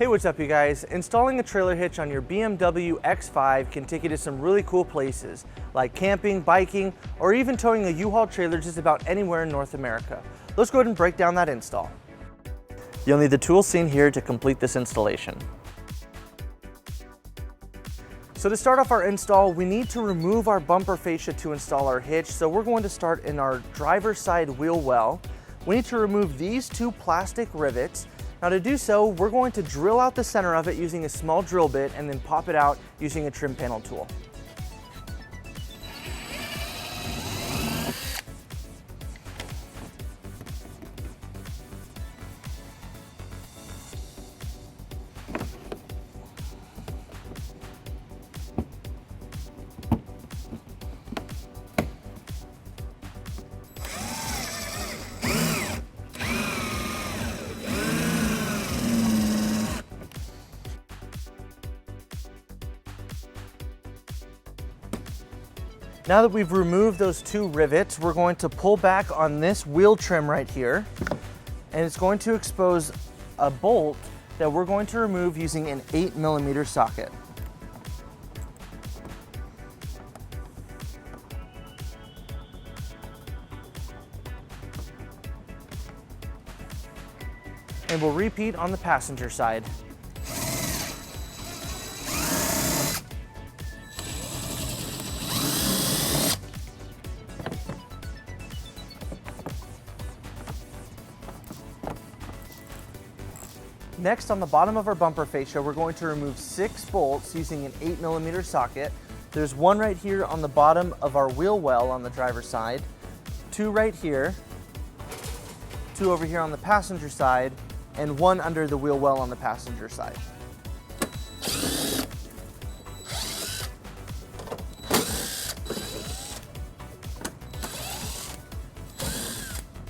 Hey, what's up you guys? Installing a trailer hitch on your BMW X5 can take you to some really cool places, like camping, biking, or even towing a U-Haul trailer just about anywhere in North America. Let's go ahead and break down that install. You'll need the tools seen here to complete this installation. So to start off our install, we need to remove our bumper fascia to install our hitch. So we're going to start in our driver's side wheel well. We need to remove these two plastic rivets. Now to do so, we're going to drill out the center of it using a small drill bit and then pop it out using a trim panel tool. Now that we've removed those two rivets, we're going to pull back on this wheel trim right here, and it's going to expose a bolt that we're going to remove using an 8mm socket. And we'll repeat on the passenger side. Next, on the bottom of our bumper fascia, we're going to remove 6 bolts using an 8mm socket. There's one right here on the bottom of our wheel well on the driver's side, 2 right here, 2 over here on the passenger side, and 1 under the wheel well on the passenger side.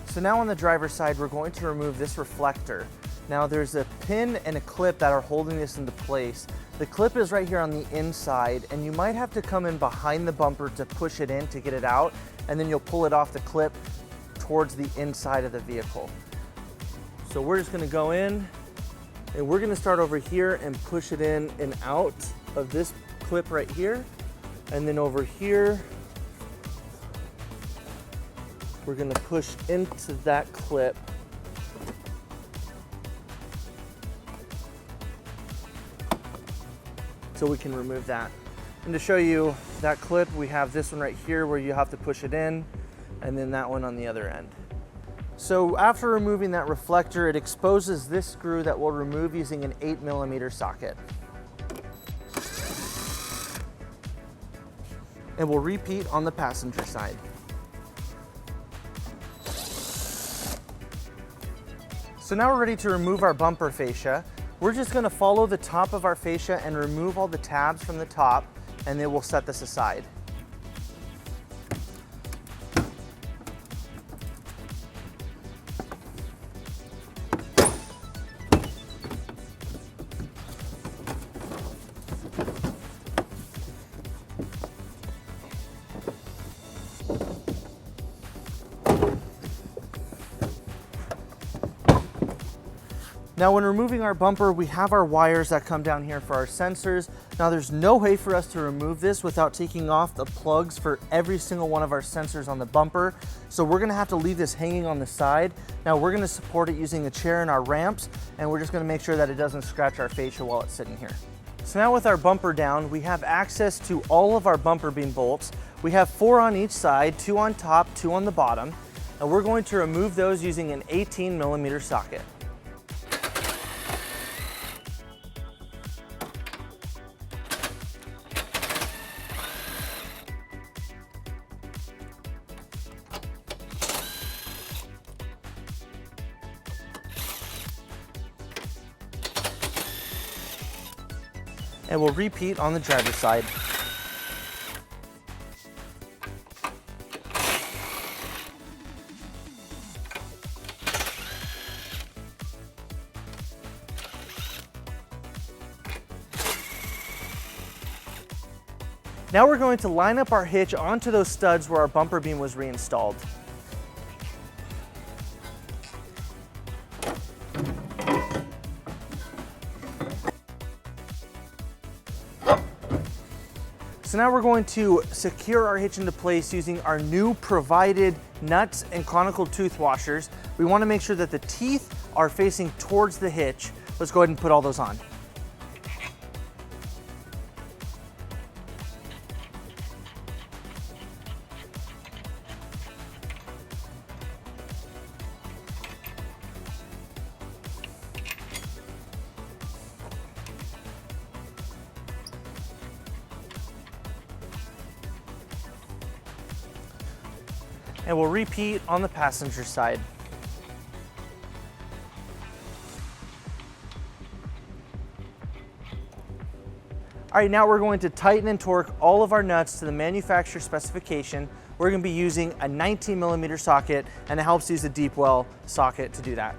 So now on the driver's side, we're going to remove this reflector. Now there's a pin and a clip that are holding this into place. The clip is right here on the inside, and you might have to come in behind the bumper to push it in to get it out, and then you'll pull it off the clip towards the inside of the vehicle. So we're just gonna go in, and we're gonna start over here and push it in and out of this clip right here, and then over here, we're gonna push into that clip. So we can remove that. And to show you that clip, we have this one right here where you have to push it in, and then that one on the other end. So after removing that reflector, it exposes this screw that we'll remove using an 8mm socket. And we'll repeat on the passenger side. So now we're ready to remove our bumper fascia. We're just gonna follow the top of our fascia and remove all the tabs from the top, and then we'll set this aside. Now when removing our bumper, we have our wires that come down here for our sensors. Now there's no way for us to remove this without taking off the plugs for every single one of our sensors on the bumper. So we're gonna have to leave this hanging on the side. Now we're gonna support it using a chair and our ramps, and we're just gonna make sure that it doesn't scratch our fascia while it's sitting here. So now with our bumper down, we have access to all of our bumper beam bolts. We have 4 on each side, 2 on top, 2 on the bottom. And we're going to remove those using an 18mm socket. And we'll repeat on the driver's side. Now we're going to line up our hitch onto those studs where our bumper beam was reinstalled. So now we're going to secure our hitch into place using our new provided nuts and conical tooth washers. We want to make sure that the teeth are facing towards the hitch. Let's go ahead and put all those on. And we'll repeat on the passenger side. All right, now we're going to tighten and torque all of our nuts to the manufacturer specification. We're going to be using a 19mm socket, and it helps use a deep well socket to do that.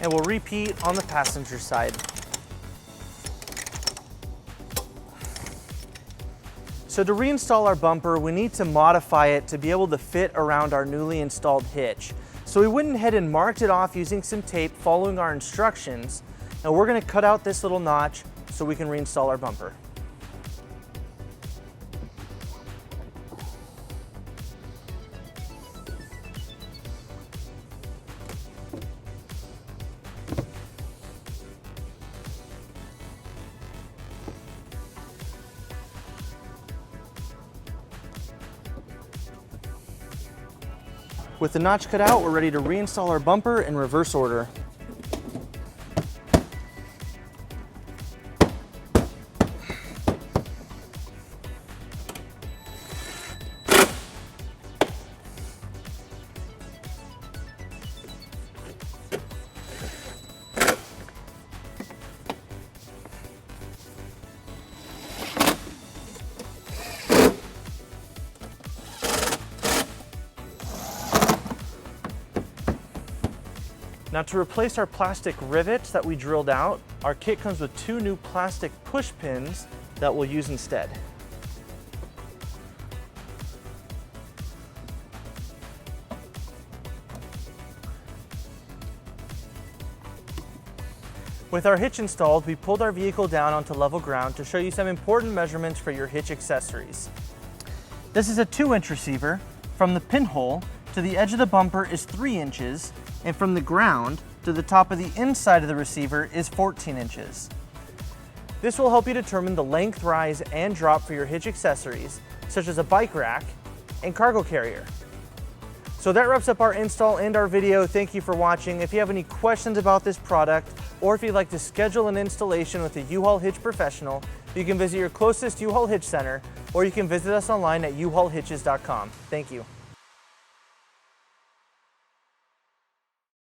And we'll repeat on the passenger side. So to reinstall our bumper, we need to modify it to be able to fit around our newly installed hitch. So we went ahead and marked it off using some tape following our instructions. Now we're going to cut out this little notch so we can reinstall our bumper. With the notch cut out, we're ready to reinstall our bumper in reverse order. Now to replace our plastic rivets that we drilled out, our kit comes with 2 new plastic push pins that we'll use instead. With our hitch installed, we pulled our vehicle down onto level ground to show you some important measurements for your hitch accessories. This is a 2-inch receiver. From the pinhole to the edge of the bumper is 3 inches, and from the ground to the top of the inside of the receiver is 14 inches. This will help you determine the length, rise, and drop for your hitch accessories, such as a bike rack and cargo carrier. So that wraps up our install and our video. Thank you for watching. If you have any questions about this product, or if you'd like to schedule an installation with a U-Haul Hitch Professional, you can visit your closest U-Haul Hitch Center, or you can visit us online at uhaulhitches.com. Thank you.